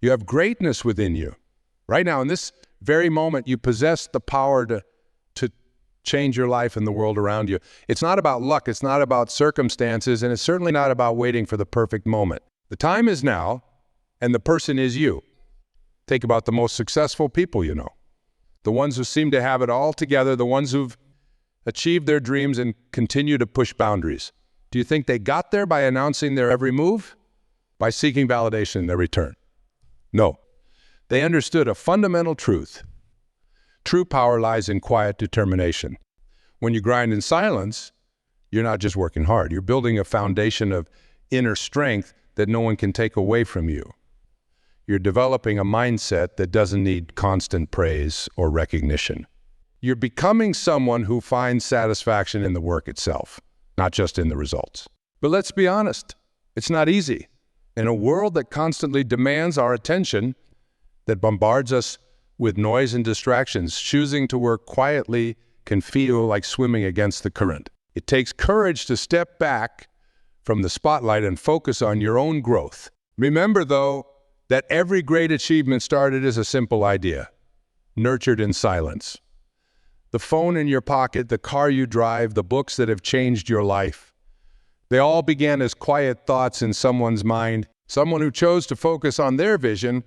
You have greatness within you. Right now, in this very moment, you possess the power to change your life and the world around you. It's not about luck, it's not about circumstances, and it's certainly not about waiting for the perfect moment. The time is now, and the person is you. Think about the most successful people you know. The ones who seem to have it all together, the ones who've achieved their dreams and continue to push boundaries. Do you think they got there by announcing their every move? By seeking validation in their return? No. They understood a fundamental truth. True power lies in quiet determination. When you grind in silence, you're not just working hard. You're building a foundation of inner strength that no one can take away from you. You're developing a mindset that doesn't need constant praise or recognition. You're becoming someone who finds satisfaction in the work itself, not just in the results. But let's be honest, it's not easy. In a world that constantly demands our attention, that bombards us with noise and distractions, choosing to work quietly can feel like swimming against the current. It takes courage to step back from the spotlight and focus on your own growth. Remember, though, that every great achievement started as a simple idea, nurtured in silence. The phone in your pocket, the car you drive, the books that have changed your life, they all began as quiet thoughts in someone's mind, someone who chose to focus on their vision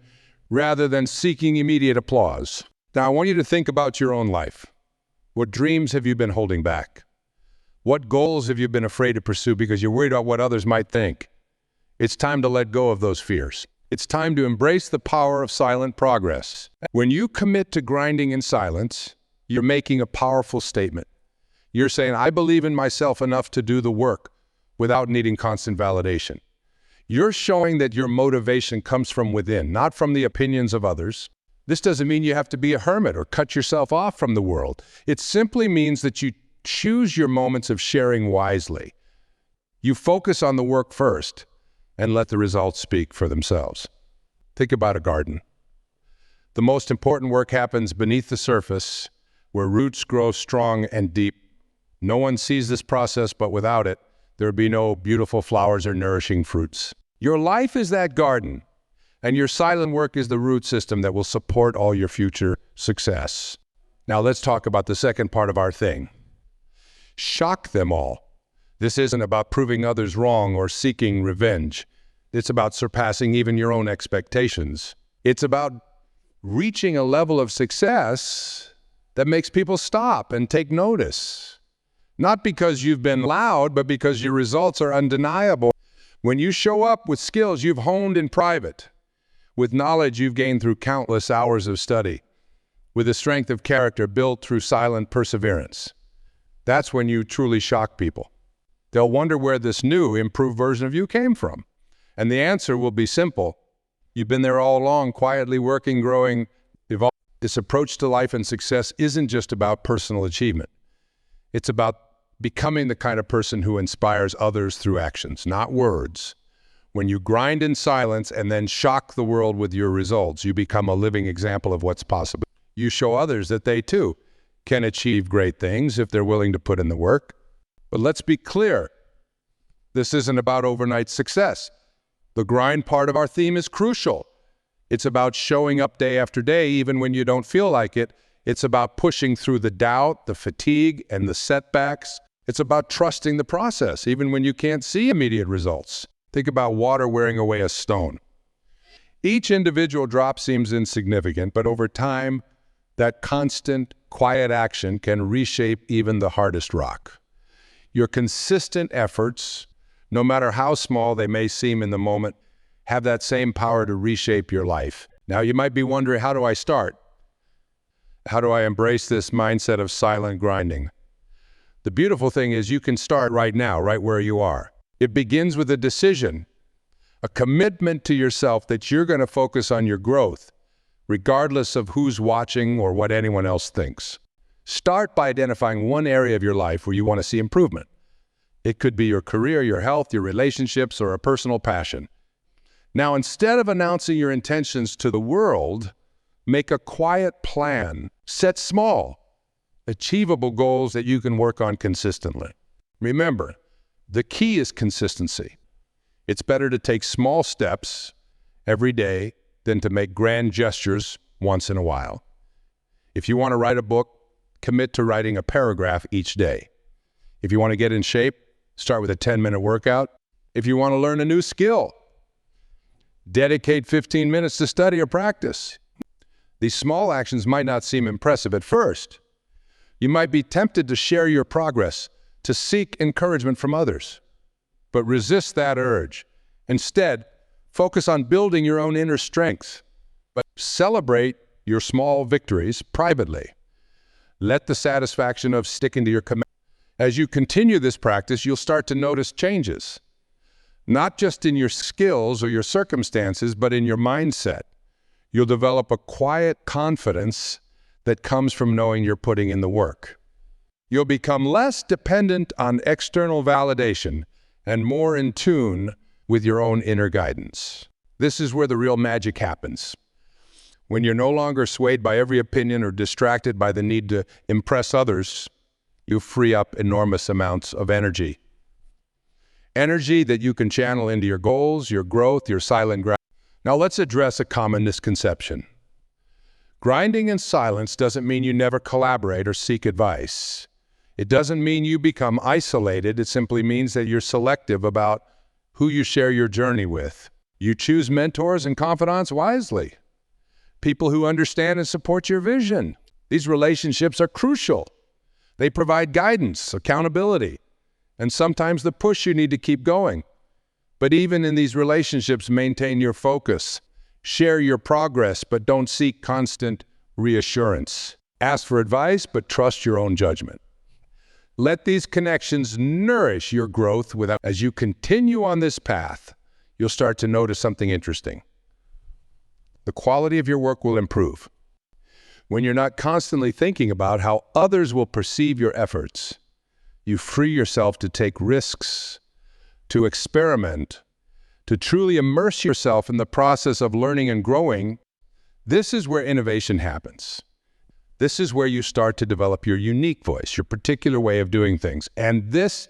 rather than seeking immediate applause. Now, I want you to think about your own life. What dreams have you been holding back? What goals have you been afraid to pursue because you're worried about what others might think? It's time to let go of those fears. It's time to embrace the power of silent progress. When you commit to grinding in silence, you're making a powerful statement. You're saying, I believe in myself enough to do the work without needing constant validation. You're showing that your motivation comes from within, not from the opinions of others. This doesn't mean you have to be a hermit or cut yourself off from the world. It simply means that you choose your moments of sharing wisely. You focus on the work first and let the results speak for themselves. Think about a garden. The most important work happens beneath the surface, where roots grow strong and deep. No one sees this process, but without it, there would be no beautiful flowers or nourishing fruits. Your life is that garden, and your silent work is the root system that will support all your future success. Now let's talk about the second part of our thing. Shock them all. This isn't about proving others wrong or seeking revenge. It's about surpassing even your own expectations. It's about reaching a level of success that makes people stop and take notice. Not because you've been loud, but because your results are undeniable. When you show up with skills you've honed in private, with knowledge you've gained through countless hours of study, with a strength of character built through silent perseverance, that's when you truly shock people. They'll wonder where this new, improved version of you came from. And the answer will be simple. You've been there all along, quietly working, growing, evolving. This approach to life and success isn't just about personal achievement. It's about becoming the kind of person who inspires others through actions, not words. When you grind in silence and then shock the world with your results, you become a living example of what's possible. You show others that they too can achieve great things if they're willing to put in the work. But let's be clear, this isn't about overnight success. The grind part of our theme is crucial. It's about showing up day after day, even when you don't feel like it. It's about pushing through the doubt, the fatigue, and the setbacks. It's about trusting the process, even when you can't see immediate results. Think about water wearing away a stone. Each individual drop seems insignificant, but over time, that constant, quiet action can reshape even the hardest rock. Your consistent efforts, no matter how small they may seem in the moment, have that same power to reshape your life. Now, you might be wondering, how do I start? How do I embrace this mindset of silent grinding? The beautiful thing is you can start right now, right where you are. It begins with a decision, a commitment to yourself that you're going to focus on your growth, regardless of who's watching or what anyone else thinks. Start by identifying one area of your life where you want to see improvement. It could be your career, your health, your relationships, or a personal passion. Now, instead of announcing your intentions to the world, make a quiet plan. Set small, achievable goals that you can work on consistently. Remember, the key is consistency. It's better to take small steps every day than to make grand gestures once in a while. If you want to write a book, commit to writing a paragraph each day. If you want to get in shape, start with a 10-minute workout. If you want to learn a new skill, dedicate 15 minutes to study or practice. These small actions might not seem impressive at first. You might be tempted to share your progress, to seek encouragement from others. But resist that urge. Instead, focus on building your own inner strength. But celebrate your small victories privately. Let the satisfaction of sticking to your commitment. As you continue this practice, you'll start to notice changes. Not just in your skills or your circumstances, but in your mindset. You'll develop a quiet confidence that comes from knowing you're putting in the work. You'll become less dependent on external validation and more in tune with your own inner guidance. This is where the real magic happens. When you're no longer swayed by every opinion or distracted by the need to impress others, you free up enormous amounts of energy. Energy that you can channel into your goals, your growth, your silent gratitude. Now let's address a common misconception. Grinding in silence doesn't mean you never collaborate or seek advice. It doesn't mean you become isolated. It simply means that you're selective about who you share your journey with. You choose mentors and confidants wisely. People who understand and support your vision. These relationships are crucial. They provide guidance, accountability, and sometimes the push you need to keep going. But even in these relationships, maintain your focus. Share your progress, but don't seek constant reassurance. Ask for advice, but trust your own judgment. Let these connections nourish your growth as you continue on this path, you'll start to notice something interesting. The quality of your work will improve. When you're not constantly thinking about how others will perceive your efforts, you free yourself to take risks, to experiment, to truly immerse yourself in the process of learning and growing. This is where innovation happens. This is where you start to develop your unique voice, your particular way of doing things. And this,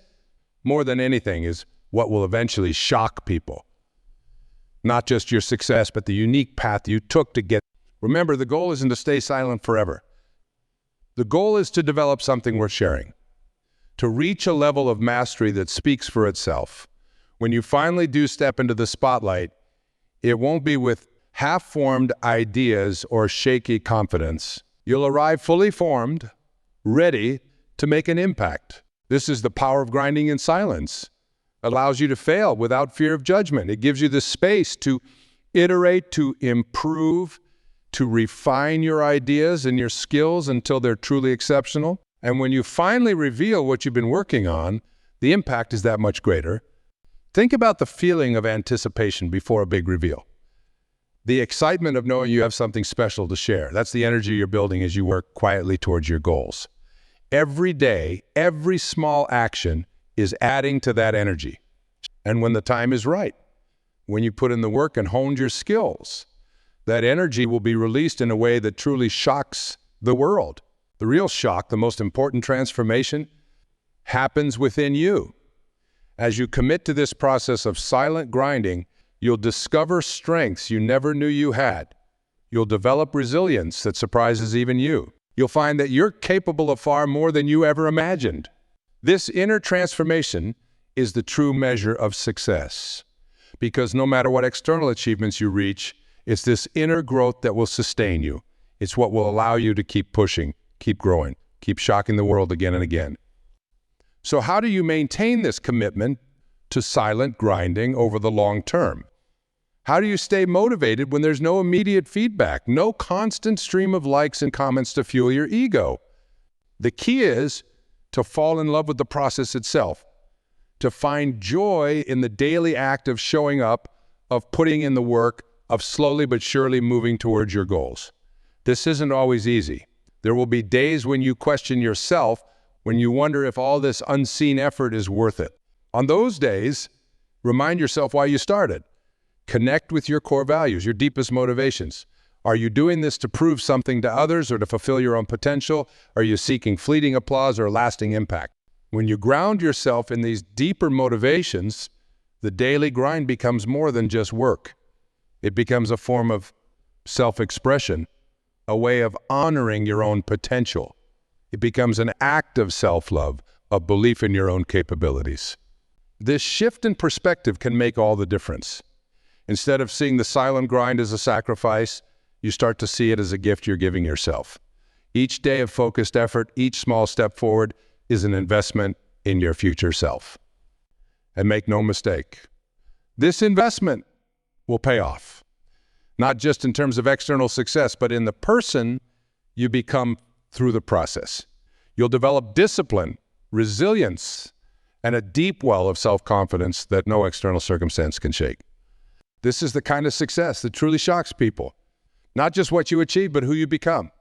more than anything, is what will eventually shock people. Not just your success, but the unique path you took to get. Remember, the goal isn't to stay silent forever. The goal is to develop something worth sharing, to reach a level of mastery that speaks for itself. When you finally do step into the spotlight, it won't be with half-formed ideas or shaky confidence. You'll arrive fully formed, ready to make an impact. This is the power of grinding in silence. It allows you to fail without fear of judgment. It gives you the space to iterate, to improve, to refine your ideas and your skills until they're truly exceptional. And when you finally reveal what you've been working on, the impact is that much greater. Think about the feeling of anticipation before a big reveal. The excitement of knowing you have something special to share. That's the energy you're building as you work quietly towards your goals. Every day, every small action is adding to that energy. And when the time is right, when you put in the work and honed your skills, that energy will be released in a way that truly shocks the world. The real shock, the most important transformation, happens within you. As you commit to this process of silent grinding, you'll discover strengths you never knew you had. You'll develop resilience that surprises even you. You'll find that you're capable of far more than you ever imagined. This inner transformation is the true measure of success. Because no matter what external achievements you reach, it's this inner growth that will sustain you. It's what will allow you to keep pushing, keep growing, keep shocking the world again and again. So how do you maintain this commitment to silent grinding over the long term? How do you stay motivated when there's no immediate feedback, no constant stream of likes and comments to fuel your ego? The key is to fall in love with the process itself, to find joy in the daily act of showing up, of putting in the work, of slowly but surely moving towards your goals. This isn't always easy. There will be days when you question yourself, when you wonder if all this unseen effort is worth it. On those days, remind yourself why you started. Connect with your core values, your deepest motivations. Are you doing this to prove something to others or to fulfill your own potential? Are you seeking fleeting applause or lasting impact? When you ground yourself in these deeper motivations, the daily grind becomes more than just work. It becomes a form of self-expression, a way of honoring your own potential. It becomes an act of self-love, of belief in your own capabilities. This shift in perspective can make all the difference. Instead of seeing the silent grind as a sacrifice, you start to see it as a gift you're giving yourself. Each day of focused effort, each small step forward, is an investment in your future self. And make no mistake, this investment will pay off. Not just in terms of external success, but in the person you become through the process. You'll develop discipline, resilience, and a deep well of self-confidence that no external circumstance can shake. This is the kind of success that truly shocks people. Not just what you achieve, but who you become.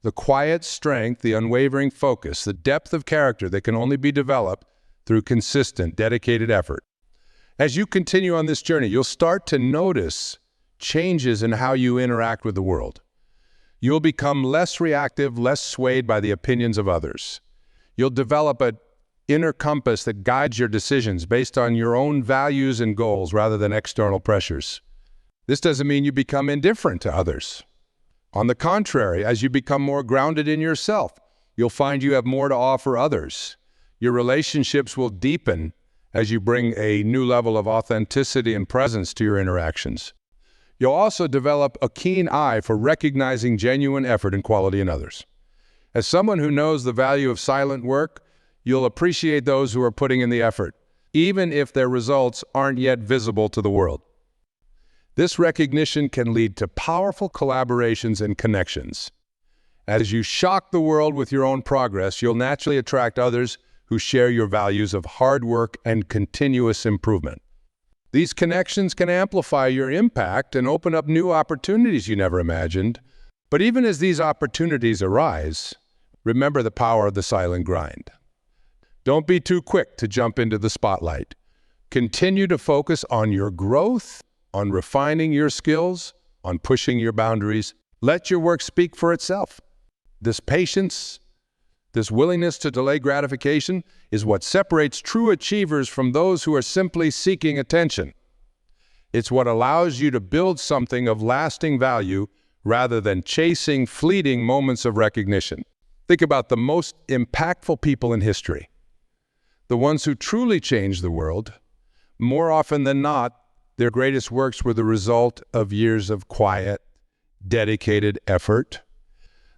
The quiet strength, the unwavering focus, the depth of character that can only be developed through consistent, dedicated effort. As you continue on this journey, you'll start to notice changes in how you interact with the world. You'll become less reactive, less swayed by the opinions of others. You'll develop an inner compass that guides your decisions based on your own values and goals rather than external pressures. This doesn't mean you become indifferent to others. On the contrary, as you become more grounded in yourself, you'll find you have more to offer others. Your relationships will deepen as you bring a new level of authenticity and presence to your interactions. You'll also develop a keen eye for recognizing genuine effort and quality in others. As someone who knows the value of silent work, you'll appreciate those who are putting in the effort, even if their results aren't yet visible to the world. This recognition can lead to powerful collaborations and connections. As you shock the world with your own progress, you'll naturally attract others who share your values of hard work and continuous improvement. These connections can amplify your impact and open up new opportunities you never imagined. But even as these opportunities arise, remember the power of the silent grind. Don't be too quick to jump into the spotlight. Continue to focus on your growth, on refining your skills, on pushing your boundaries. Let your work speak for itself. This patience, this willingness to delay gratification is what separates true achievers from those who are simply seeking attention. It's what allows you to build something of lasting value rather than chasing fleeting moments of recognition. Think about the most impactful people in history. The ones who truly changed the world, more often than not, their greatest works were the result of years of quiet, dedicated effort.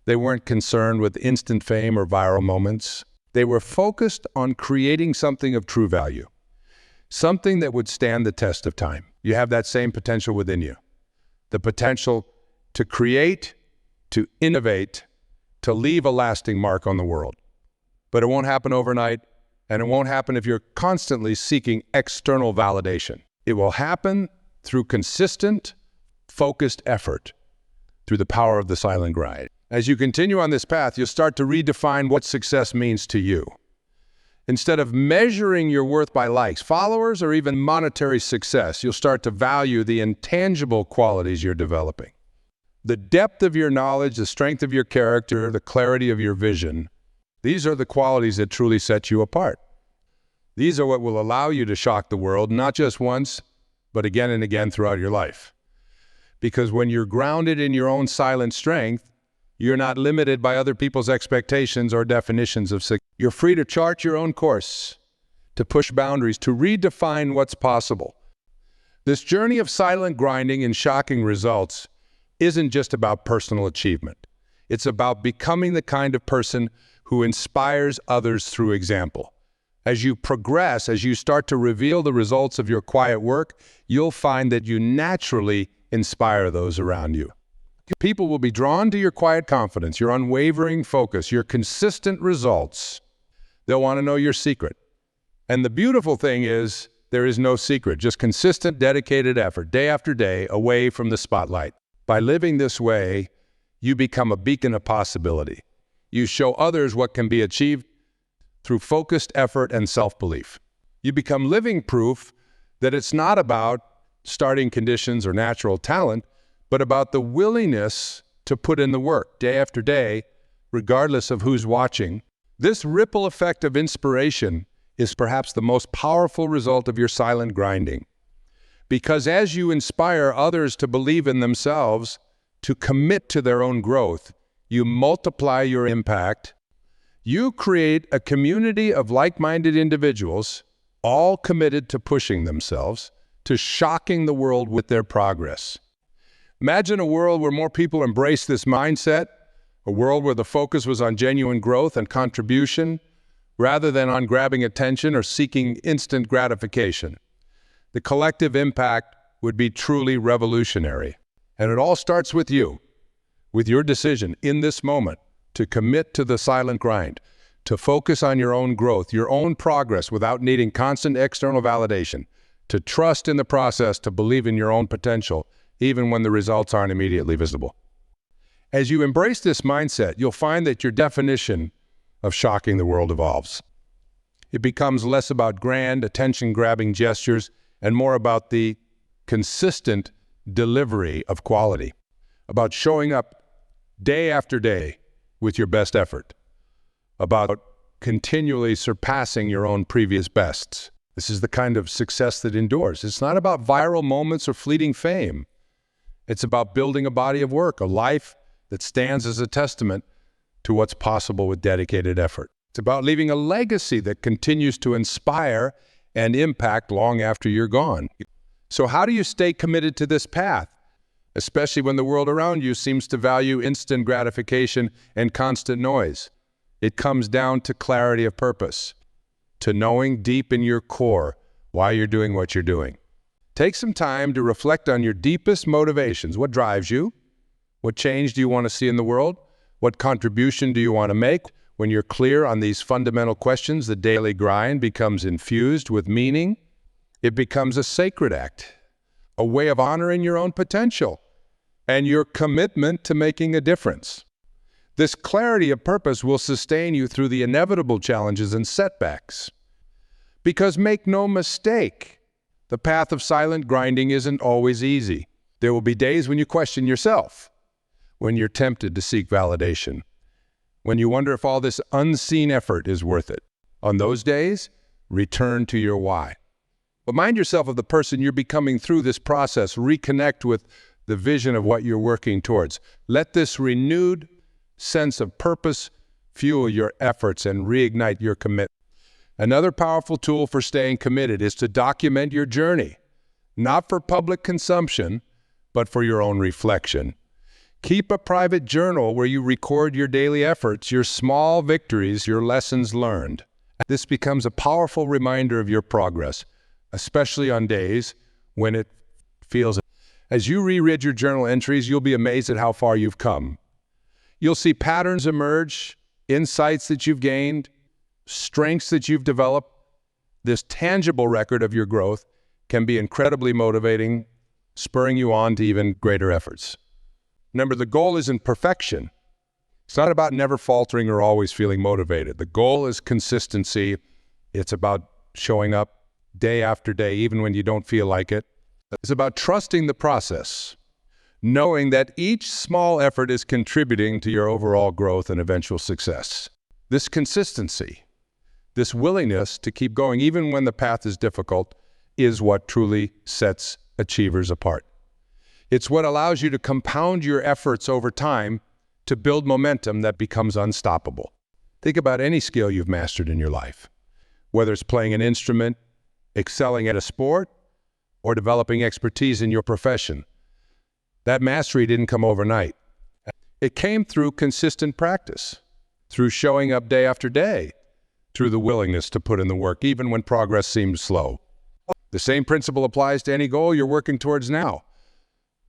They weren't concerned with instant fame or viral moments. They were focused on creating something of true value, something that would stand the test of time. You have that same potential within you, the potential to create, to innovate, to leave a lasting mark on the world. But it won't happen overnight, and it won't happen if you're constantly seeking external validation. It will happen through consistent, focused effort, through the power of the silent grind. As you continue on this path, you'll start to redefine what success means to you. Instead of measuring your worth by likes, followers, or even monetary success, you'll start to value the intangible qualities you're developing. The depth of your knowledge, the strength of your character, the clarity of your vision, these are the qualities that truly set you apart. These are what will allow you to shock the world, not just once, but again and again throughout your life. Because when you're grounded in your own silent strength, you're not limited by other people's expectations or definitions of success. You're free to chart your own course, to push boundaries, to redefine what's possible. This journey of silent grinding and shocking results isn't just about personal achievement. It's about becoming the kind of person who inspires others through example. As you progress, as you start to reveal the results of your quiet work, you'll find that you naturally inspire those around you. People will be drawn to your quiet confidence, your unwavering focus, your consistent results. They'll want to know your secret. And the beautiful thing is, there is no secret, just consistent, dedicated effort, day after day, away from the spotlight. By living this way, you become a beacon of possibility. You show others what can be achieved through focused effort and self-belief. You become living proof that it's not about starting conditions or natural talent, but about the willingness to put in the work day after day, regardless of who's watching. This ripple effect of inspiration is perhaps the most powerful result of your silent grinding. Because as you inspire others to believe in themselves, to commit to their own growth, you multiply your impact. You create a community of like-minded individuals, all committed to pushing themselves, to shocking the world with their progress. Imagine a world where more people embrace this mindset, a world where the focus was on genuine growth and contribution, rather than on grabbing attention or seeking instant gratification. The collective impact would be truly revolutionary. And it all starts with you, with your decision in this moment to commit to the silent grind, to focus on your own growth, your own progress without needing constant external validation, to trust in the process, to believe in your own potential, even when the results aren't immediately visible. As you embrace this mindset, you'll find that your definition of shocking the world evolves. It becomes less about grand, attention-grabbing gestures and more about the consistent delivery of quality, about showing up day after day with your best effort, about continually surpassing your own previous bests. This is the kind of success that endures. It's not about viral moments or fleeting fame. It's about building a body of work, a life that stands as a testament to what's possible with dedicated effort. It's about leaving a legacy that continues to inspire and impact long after you're gone. So how do you stay committed to this path, especially when the world around you seems to value instant gratification and constant noise? It comes down to clarity of purpose, to knowing deep in your core why you're doing what you're doing. Take some time to reflect on your deepest motivations. What drives you? What change do you want to see in the world? What contribution do you want to make? When you're clear on these fundamental questions, the daily grind becomes infused with meaning. It becomes a sacred act, a way of honoring your own potential and your commitment to making a difference. This clarity of purpose will sustain you through the inevitable challenges and setbacks. Because make no mistake, the path of silent grinding isn't always easy. There will be days when you question yourself, when you're tempted to seek validation, when you wonder if all this unseen effort is worth it. On those days, return to your why. Remind yourself of the person you're becoming through this process. Reconnect with the vision of what you're working towards. Let this renewed sense of purpose fuel your efforts and reignite your commitment. Another powerful tool for staying committed is to document your journey, not for public consumption, but for your own reflection. Keep a private journal where you record your daily efforts, your small victories, your lessons learned. This becomes a powerful reminder of your progress, especially on days when it feels. As you reread your journal entries, you'll be amazed at how far you've come. You'll see patterns emerge, insights that you've gained, strengths that you've developed. This tangible record of your growth can be incredibly motivating, spurring you on to even greater efforts. Remember, the goal isn't perfection. It's not about never faltering or always feeling motivated. The goal is consistency. It's about showing up day after day, even when you don't feel like it. It's about trusting the process, knowing that each small effort is contributing to your overall growth and eventual success. This consistency, this willingness to keep going even when the path is difficult, is what truly sets achievers apart. It's what allows you to compound your efforts over time to build momentum that becomes unstoppable. Think about any skill you've mastered in your life, whether it's playing an instrument, excelling at a sport, or developing expertise in your profession. That mastery didn't come overnight. It came through consistent practice, through showing up day after day, through the willingness to put in the work even when progress seems slow. The same principle applies to any goal you're working towards now.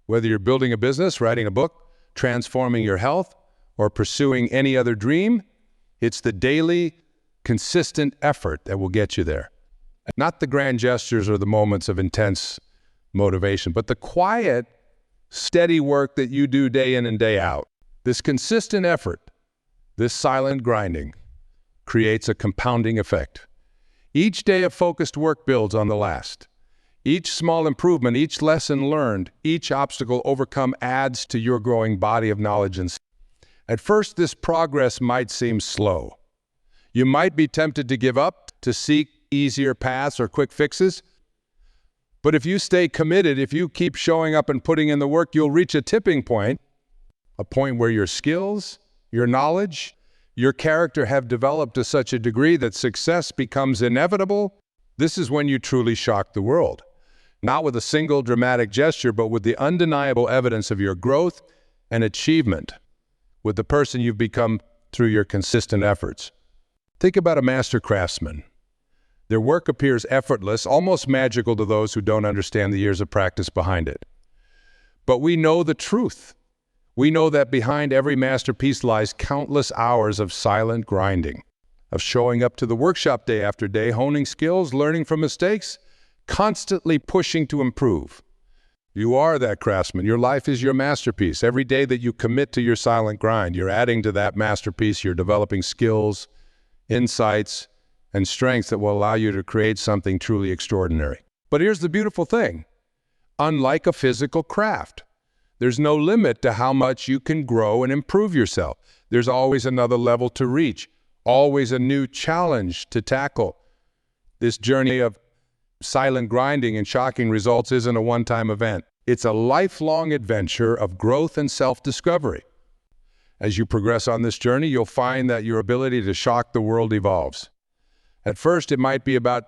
Whether you're building a business, writing a book, transforming your health, or pursuing any other dream, it's the daily, consistent effort that will get you there. Not the grand gestures or the moments of intense motivation, but the quiet, steady work that you do day in and day out. This consistent effort, this silent grinding, creates a compounding effect. Each day of focused work builds on the last. Each small improvement, each lesson learned, each obstacle overcome adds to your growing body of knowledge and skill. At first, this progress might seem slow. You might be tempted to give up, to seek easier paths or quick fixes. But if you stay committed, if you keep showing up and putting in the work, you'll reach a tipping point a point where your skills, your knowledge, your character have developed to such a degree that success becomes inevitable. This is when you truly shock the world. Not with a single dramatic gesture, but with the undeniable evidence of your growth and achievement, with the person you've become through your consistent efforts. Think about a master craftsman. Their work appears effortless, almost magical to those who don't understand the years of practice behind it. But we know the truth. We know that behind every masterpiece lies countless hours of silent grinding, of showing up to the workshop day after day, honing skills, learning from mistakes, constantly pushing to improve. You are that craftsman. Your life is your masterpiece. Every day that you commit to your silent grind, you're adding to that masterpiece. You're developing skills, insights, and strengths that will allow you to create something truly extraordinary. But here's the beautiful thing. Unlike a physical craft, there's no limit to how much you can grow and improve yourself. There's always another level to reach, always a new challenge to tackle. This journey of silent grinding and shocking results isn't a one-time event. It's a lifelong adventure of growth and self-discovery. As you progress on this journey, you'll find that your ability to shock the world evolves. At first, it might be about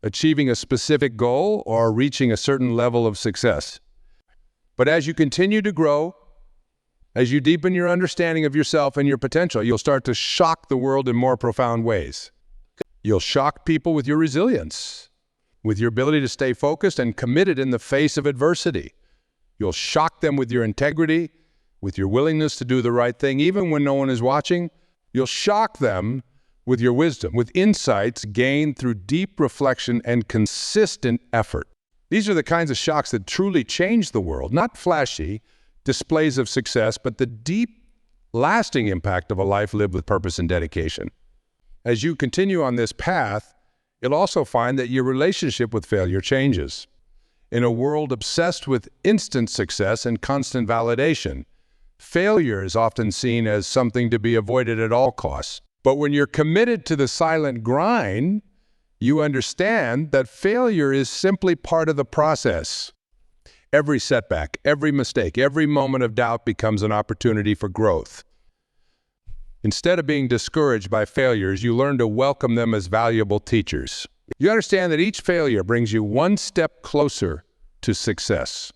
achieving a specific goal or reaching a certain level of success. But as you continue to grow, as you deepen your understanding of yourself and your potential, you'll start to shock the world in more profound ways. You'll shock people with your resilience, with your ability to stay focused and committed in the face of adversity. You'll shock them with your integrity, with your willingness to do the right thing, even when no one is watching. You'll shock them with your wisdom, with insights gained through deep reflection and consistent effort. These are the kinds of shocks that truly change the world, not flashy displays of success, but the deep, lasting impact of a life lived with purpose and dedication. As you continue on this path, you'll also find that your relationship with failure changes. In a world obsessed with instant success and constant validation, failure is often seen as something to be avoided at all costs. But when you're committed to the silent grind, you understand that failure is simply part of the process. Every setback, every mistake, every moment of doubt becomes an opportunity for growth. Instead of being discouraged by failures, you learn to welcome them as valuable teachers. You understand that each failure brings you one step closer to success,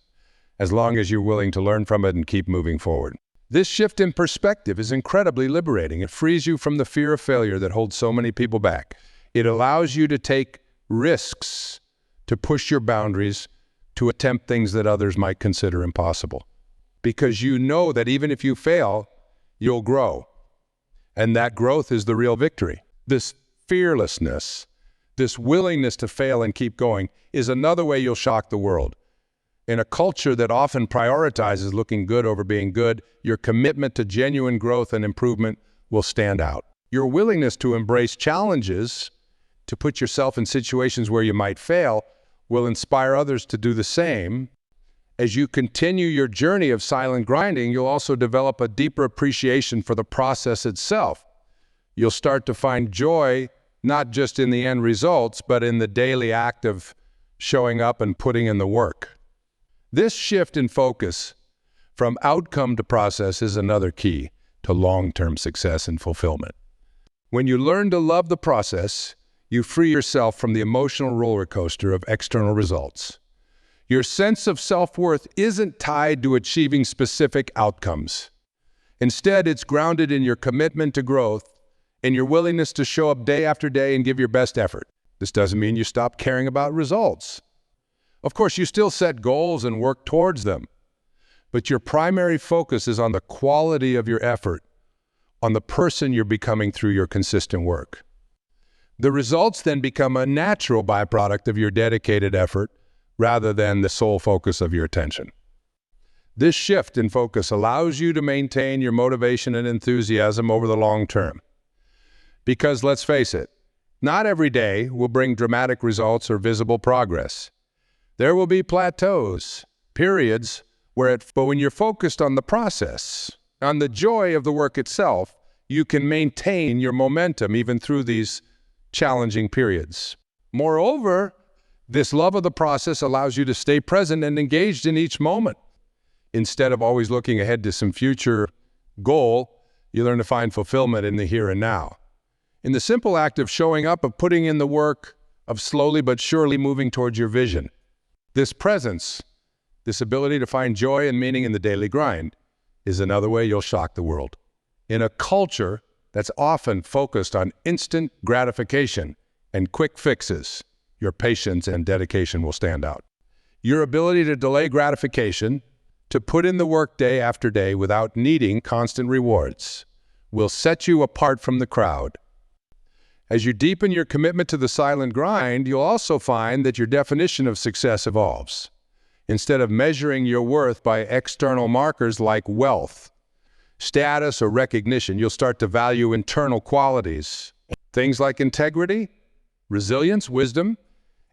as long as you're willing to learn from it and keep moving forward. This shift in perspective is incredibly liberating. It frees you from the fear of failure that holds so many people back. It allows you to take risks, to push your boundaries, to attempt things that others might consider impossible. Because you know that even if you fail, you'll grow. And that growth is the real victory. This fearlessness, this willingness to fail and keep going, is another way you'll shock the world. In a culture that often prioritizes looking good over being good, your commitment to genuine growth and improvement will stand out. Your willingness to embrace challenges, to put yourself in situations where you might fail, will inspire others to do the same. As you continue your journey of silent grinding, you'll also develop a deeper appreciation for the process itself. You'll start to find joy not just in the end results, but in the daily act of showing up and putting in the work. This shift in focus from outcome to process is another key to long-term success and fulfillment. When you learn to love the process, you free yourself from the emotional roller coaster of external results. Your sense of self-worth isn't tied to achieving specific outcomes. Instead, it's grounded in your commitment to growth and your willingness to show up day after day and give your best effort. This doesn't mean you stop caring about results. Of course, you still set goals and work towards them, but your primary focus is on the quality of your effort, on the person you're becoming through your consistent work. The results then become a natural byproduct of your dedicated effort rather than the sole focus of your attention. This shift in focus allows you to maintain your motivation and enthusiasm over the long term. Because let's face it, not every day will bring dramatic results or visible progress. There will be plateaus, periods, but when you're focused on the process, on the joy of the work itself, you can maintain your momentum even through these challenging periods. Moreover, this love of the process allows you to stay present and engaged in each moment. Instead of always looking ahead to some future goal, you learn to find fulfillment in the here and now. In the simple act of showing up, of putting in the work, of slowly but surely moving towards your vision. This presence, this ability to find joy and meaning in the daily grind, is another way you'll shock the world. In a culture that's often focused on instant gratification and quick fixes, your patience and dedication will stand out. Your ability to delay gratification, to put in the work day after day without needing constant rewards, will set you apart from the crowd. As you deepen your commitment to the silent grind, you'll also find that your definition of success evolves. Instead of measuring your worth by external markers like wealth, status, or recognition, you'll start to value internal qualities. Things like integrity, resilience, wisdom,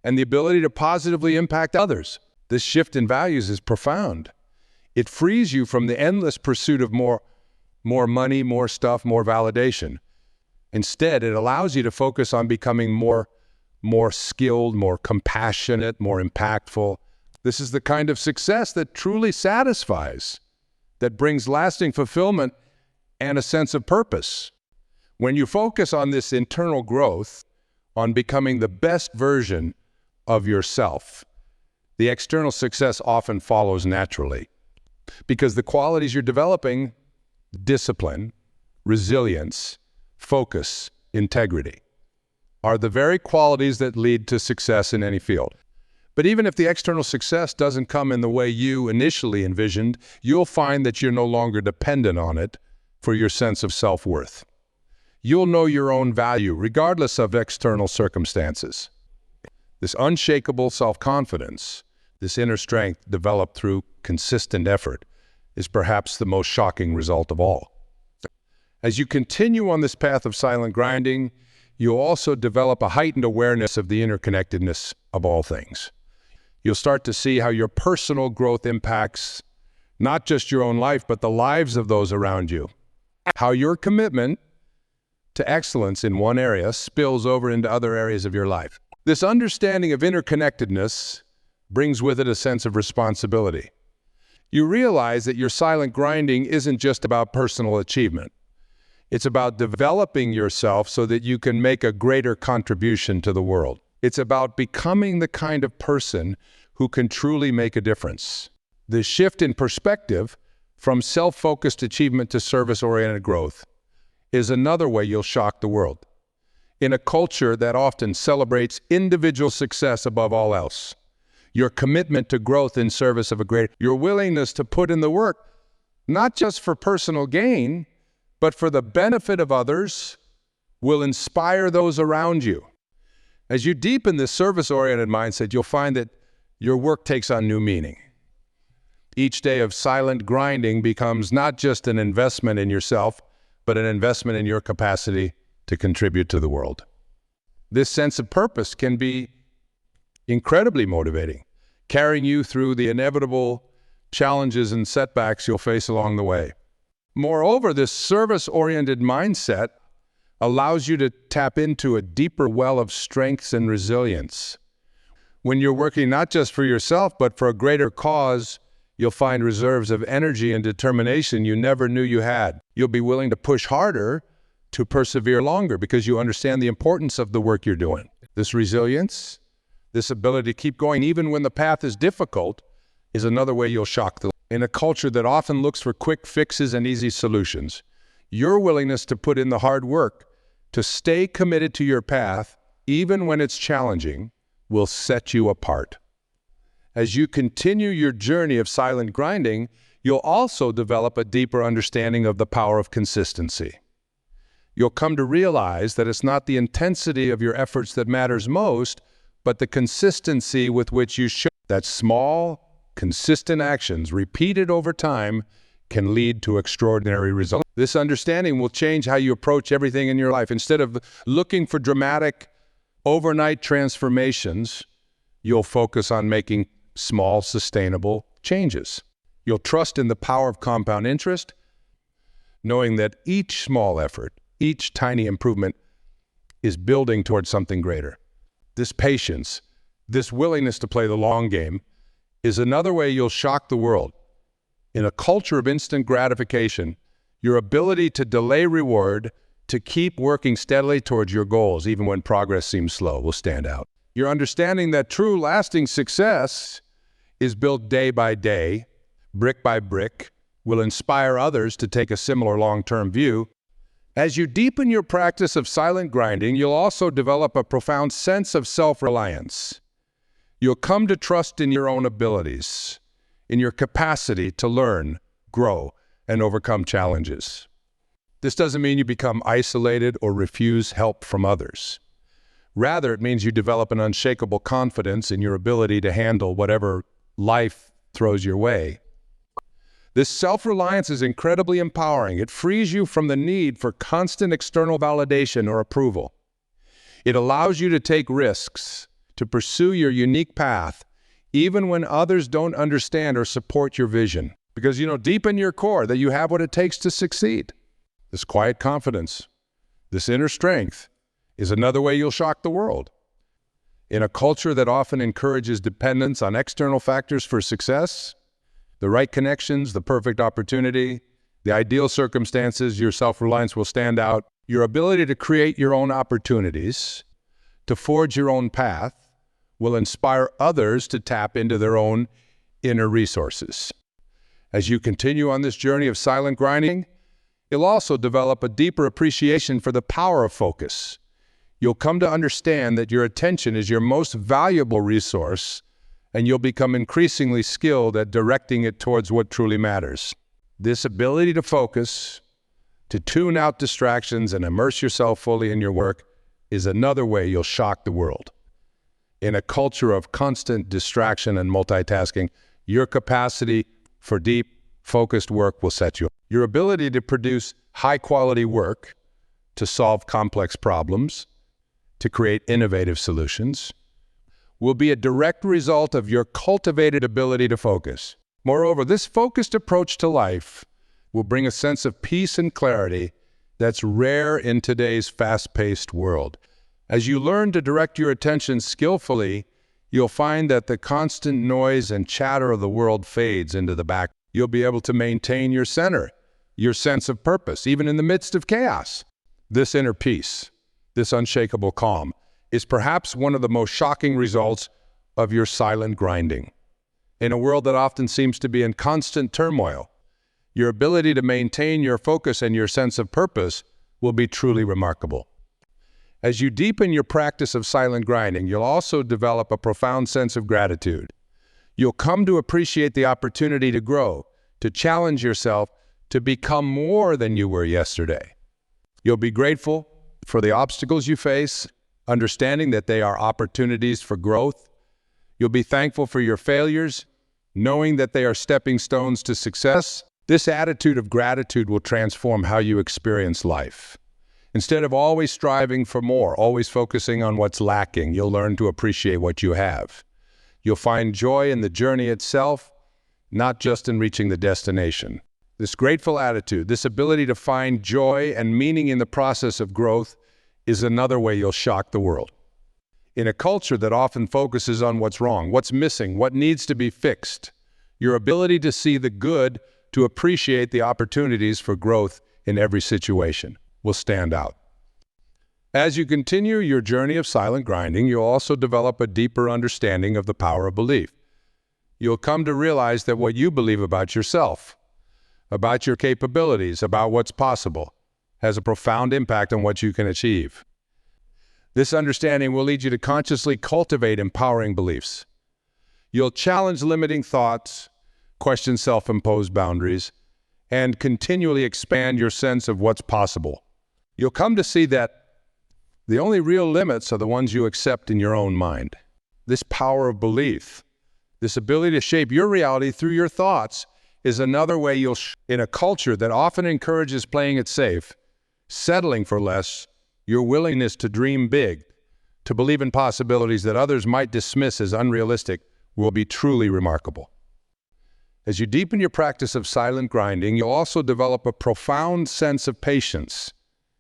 and the ability to positively impact others. This shift in values is profound. It frees you from the endless pursuit of more money, more stuff, more validation. Instead, it allows you to focus on becoming more skilled, more compassionate, more impactful. This is the kind of success that truly satisfies, that brings lasting fulfillment and a sense of purpose. When you focus on this internal growth, on becoming the best version of yourself, the external success often follows naturally. Because the qualities you're developing, discipline, resilience, focus, integrity, are the very qualities that lead to success in any field. But even if the external success doesn't come in the way you initially envisioned, you'll find that you're no longer dependent on it for your sense of self-worth. You'll know your own value regardless of external circumstances. This unshakable self-confidence, this inner strength developed through consistent effort, is perhaps the most shocking result of all. As you continue on this path of silent grinding, you'll also develop a heightened awareness of the interconnectedness of all things. You'll start to see how your personal growth impacts not just your own life, but the lives of those around you. How your commitment to excellence in one area spills over into other areas of your life. This understanding of interconnectedness brings with it a sense of responsibility. You realize that your silent grinding isn't just about personal achievement. It's about developing yourself so that you can make a greater contribution to the world. It's about becoming the kind of person who can truly make a difference. The shift in perspective from self-focused achievement to service-oriented growth is another way you'll shock the world. In a culture that often celebrates individual success above all else, your commitment to growth in service of a greater, your willingness to put in the work, not just for personal gain, but for the benefit of others, will inspire those around you. As you deepen this service-oriented mindset, you'll find that your work takes on new meaning. Each day of silent grinding becomes not just an investment in yourself, but an investment in your capacity to contribute to the world. This sense of purpose can be incredibly motivating, carrying you through the inevitable challenges and setbacks you'll face along the way. Moreover, this service-oriented mindset allows you to tap into a deeper well of strengths and resilience. When you're working not just for yourself, but for a greater cause, you'll find reserves of energy and determination you never knew you had. You'll be willing to push harder, to persevere longer, because you understand the importance of the work you're doing. This resilience, this ability to keep going even when the path is difficult, is another way you'll shock the world. In a culture that often looks for quick fixes and easy solutions, your willingness to put in the hard work, to stay committed to your path, even when it's challenging, will set you apart. As you continue your journey of silent grinding, you'll also develop a deeper understanding of the power of consistency. You'll come to realize that it's not the intensity of your efforts that matters most, but the consistency with which you show that small, consistent actions repeated over time can lead to extraordinary results. This understanding will change how you approach everything in your life. Instead of looking for dramatic, overnight transformations, you'll focus on making small, sustainable changes. You'll trust in the power of compound interest, knowing that each small effort, each tiny improvement is building towards something greater. This patience, this willingness to play the long game, is another way you'll shock the world. In a culture of instant gratification, your ability to delay reward, to keep working steadily towards your goals, even when progress seems slow, will stand out. Your understanding that true lasting success is built day by day, brick by brick, will inspire others to take a similar long-term view. As you deepen your practice of silent grinding, you'll also develop a profound sense of self-reliance. You'll come to trust in your own abilities, in your capacity to learn, grow, and overcome challenges. This doesn't mean you become isolated or refuse help from others. Rather, it means you develop an unshakable confidence in your ability to handle whatever life throws your way. This self-reliance is incredibly empowering. It frees you from the need for constant external validation or approval. It allows you to take risks, to pursue your unique path, even when others don't understand or support your vision. Because you know deep in your core that you have what it takes to succeed. This quiet confidence, this inner strength, is another way you'll shock the world. In a culture that often encourages dependence on external factors for success, the right connections, the perfect opportunity, the ideal circumstances, your self-reliance will stand out. Your ability to create your own opportunities, to forge your own path, will inspire others to tap into their own inner resources. As you continue on this journey of silent grinding, you'll also develop a deeper appreciation for the power of focus. You'll come to understand that your attention is your most valuable resource, and you'll become increasingly skilled at directing it towards what truly matters. This ability to focus, to tune out distractions and immerse yourself fully in your work is another way you'll shock the world. In a culture of constant distraction and multitasking, your capacity for deep, focused work will set you. Your ability to produce high-quality work, to solve complex problems, to create innovative solutions, will be a direct result of your cultivated ability to focus. Moreover, this focused approach to life will bring a sense of peace and clarity that's rare in today's fast-paced world. As you learn to direct your attention skillfully, you'll find that the constant noise and chatter of the world fades into the back. You'll be able to maintain your center, your sense of purpose, even in the midst of chaos. This inner peace, this unshakable calm, is perhaps one of the most shocking results of your silent grinding. In a world that often seems to be in constant turmoil, your ability to maintain your focus and your sense of purpose will be truly remarkable. As you deepen your practice of silent grinding, you'll also develop a profound sense of gratitude. You'll come to appreciate the opportunity to grow, to challenge yourself, to become more than you were yesterday. You'll be grateful for the obstacles you face, understanding that they are opportunities for growth. You'll be thankful for your failures, knowing that they are stepping stones to success. This attitude of gratitude will transform how you experience life. Instead of always striving for more, always focusing on what's lacking, you'll learn to appreciate what you have. You'll find joy in the journey itself, not just in reaching the destination. This grateful attitude, this ability to find joy and meaning in the process of growth, is another way you'll shock the world. In a culture that often focuses on what's wrong, what's missing, what needs to be fixed, your ability to see the good, to appreciate the opportunities for growth in every situation, will stand out. As you continue your journey of silent grinding, you'll also develop a deeper understanding of the power of belief. You'll come to realize that what you believe about yourself, about your capabilities, about what's possible, has a profound impact on what you can achieve. This understanding will lead you to consciously cultivate empowering beliefs. You'll challenge limiting thoughts, question self-imposed boundaries, and continually expand your sense of what's possible. You'll come to see that the only real limits are the ones you accept in your own mind. This power of belief, this ability to shape your reality through your thoughts, is another way you'll in a culture that often encourages playing it safe, settling for less, your willingness to dream big, to believe in possibilities that others might dismiss as unrealistic, will be truly remarkable. As you deepen your practice of silent grinding, you'll also develop a profound sense of patience.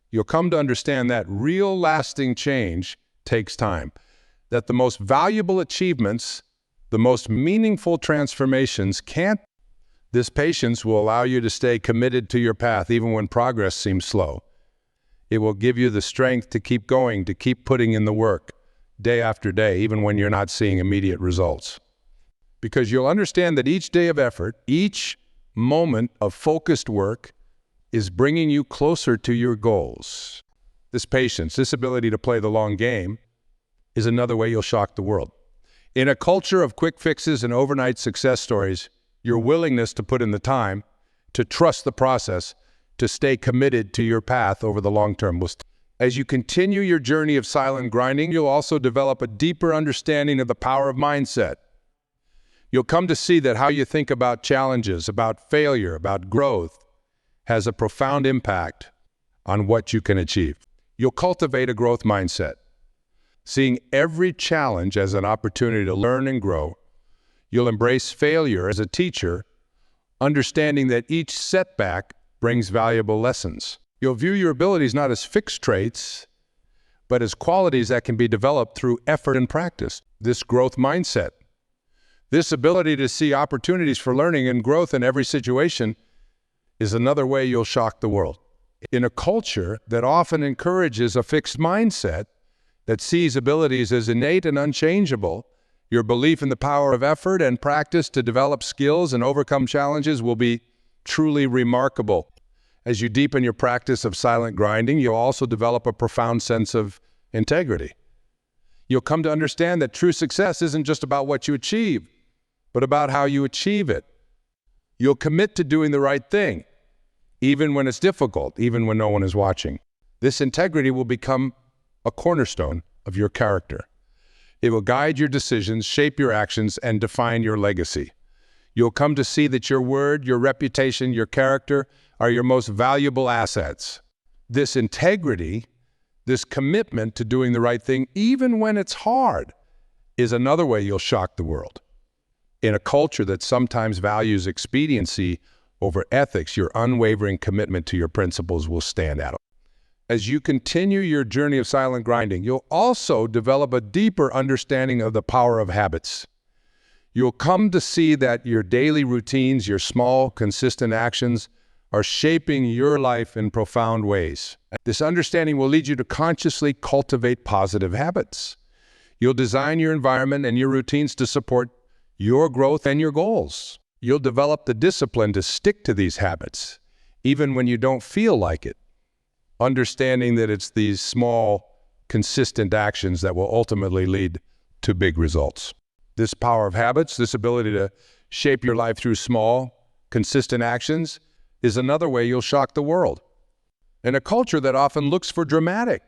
You'll come to understand that real lasting change takes time, that the most valuable achievements, the most meaningful transformations can't This patience will allow you to stay committed to your path even when progress seems slow. It will give you the strength to keep going, to keep putting in the work day after day, even when you're not seeing immediate results. Because you'll understand that each day of effort, each moment of focused work is bringing you closer to your goals. This patience, this ability to play the long game, is another way you'll shock the world. In a culture of quick fixes and overnight success stories, your willingness to put in the time, to trust the process, to stay committed to your path over the long term. As you continue your journey of silent grinding, you'll also develop a deeper understanding of the power of mindset. You'll come to see that how you think about challenges, about failure, about growth, has a profound impact on what you can achieve. You'll cultivate a growth mindset, seeing every challenge as an opportunity to learn and grow. You'll embrace failure as a teacher, understanding that each setback brings valuable lessons. You'll view your abilities not as fixed traits, but as qualities that can be developed through effort and practice. This growth mindset, this ability to see opportunities for learning and growth in every situation, is another way you'll shock the world. In a culture that often encourages a fixed mindset, that sees abilities as innate and unchangeable, your belief in the power of effort and practice to develop skills and overcome challenges will be truly remarkable. As you deepen your practice of silent grinding, you'll also develop a profound sense of integrity. You'll come to understand that true success isn't just about what you achieve, but about how you achieve it. You'll commit to doing the right thing, even when it's difficult, even when no one is watching. This integrity will become a cornerstone of your character. It will guide your decisions, shape your actions, and define your legacy. You'll come to see that your word, your reputation, your character are your most valuable assets. This integrity, this commitment to doing the right thing, even when it's hard, is another way you'll shock the world. In a culture that sometimes values expediency over ethics, your unwavering commitment to your principles will stand out. As you continue your journey of silent grinding, you'll also develop a deeper understanding of the power of habits. You'll come to see that your daily routines, your small, consistent actions, are shaping your life in profound ways. This understanding will lead you to consciously cultivate positive habits. You'll design your environment and your routines to support your growth and your goals. You'll develop the discipline to stick to these habits, even when you don't feel like it, understanding that it's these small, consistent actions that will ultimately lead to big results. This power of habits, this ability to shape your life through small, consistent actions, is another way you'll shock the world. In a culture that often looks for dramatic,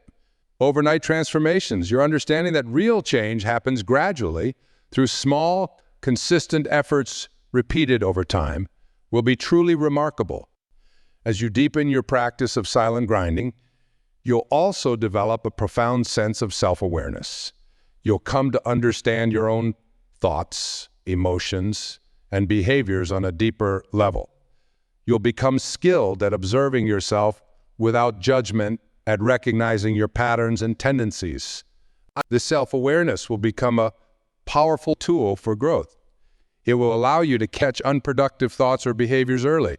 overnight transformations, you're understanding that real change happens gradually through small, consistent efforts repeated over time will be truly remarkable. As you deepen your practice of silent grinding, you'll also develop a profound sense of self-awareness. You'll come to understand your own thoughts, emotions, and behaviors on a deeper level. You'll become skilled at observing yourself without judgment, at recognizing your patterns and tendencies. This self-awareness will become a powerful tool for growth. It will allow you to catch unproductive thoughts or behaviors early,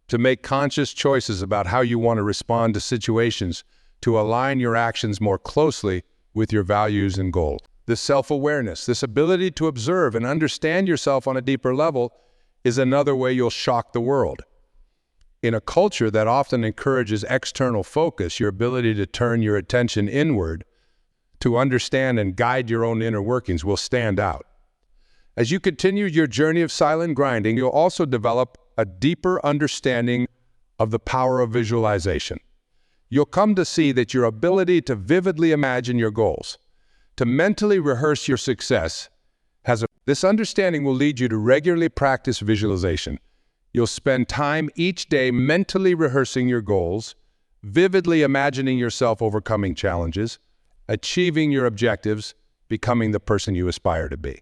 to make conscious choices about how you want to respond to situations, to align your actions more closely with your values and goals. This self-awareness, this ability to observe and understand yourself on a deeper level, is another way you'll shock the world. In a culture that often encourages external focus, your ability to turn your attention inward, to understand and guide your own inner workings, will stand out. As you continue your journey of silent grinding, you'll also develop a deeper understanding of the power of visualization. You'll come to see that your ability to vividly imagine your goals, to mentally rehearse your success, this understanding will lead you to regularly practice visualization. You'll spend time each day mentally rehearsing your goals, vividly imagining yourself overcoming challenges, achieving your objectives, becoming the person you aspire to be.